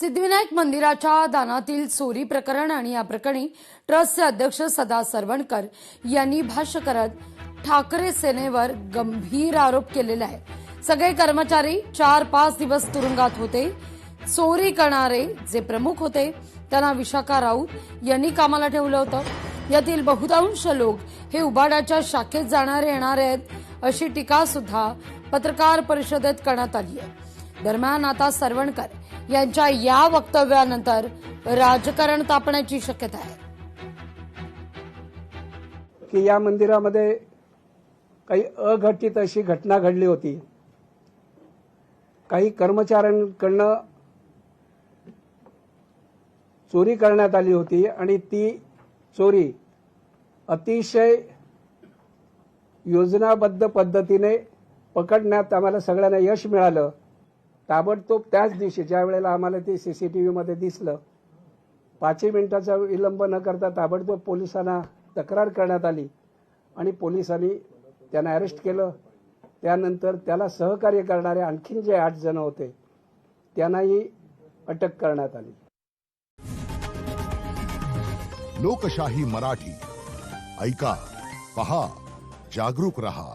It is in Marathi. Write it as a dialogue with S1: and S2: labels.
S1: सिद्धिविनायक मंदिराच्या दानातील चोरी प्रकरण आणि या प्रकरणी ट्रस्टचे अध्यक्ष सदा सरवणकर यांनी भाष्य करत ठाकरे सेनेवर गंभीर आरोप केलेला आहे। सगळे कर्मचारी 4-5 दिवस तुरुंगात होते। चोरी करणारे जे प्रमुख होते त्यांना विशाखा राऊत यांनी कामाला ठेवलं होतं। यातील बहुतांश लोक हे उबाडाच्या शाखेत जाणारे येणारे आहेत अशी टीका सुद्धा पत्रकार परिषदेत करण्यात आली आहे। दरम्यान आता सरवणकर यांच्या या वक्तव्यानंतर राजकारण तापण्याची शक्यता आहे
S2: की या मंदिरामध्ये काही अघटित अशी घटना घडली होती। काही कर्मचाऱ्यांकडून चोरी करण्यात आली होती आणि ती चोरी अतिशय योजनाबद्ध पद्धतीने पकडण्यात आम्हाला सगळ्यांना यश मिळालं। ताबडतोब त्याच दिवशी ज्या वेळेला आम्हाला ते सीसीटीव्ही मध्ये दिसलं 5 मिनिटाचा विलंब न करता ताबडतोब पोलिसांना तक्रार करण्यात आली आणि पोलिसांनी त्यांना अरेस्ट केलं। त्यानंतर त्याला सहकार्य करणारे आणखीन जे 8 जण होते त्यांनाही अटक करण्यात आली।
S3: लोकशाही मराठी ऐका, पहा, जागरूक रहा।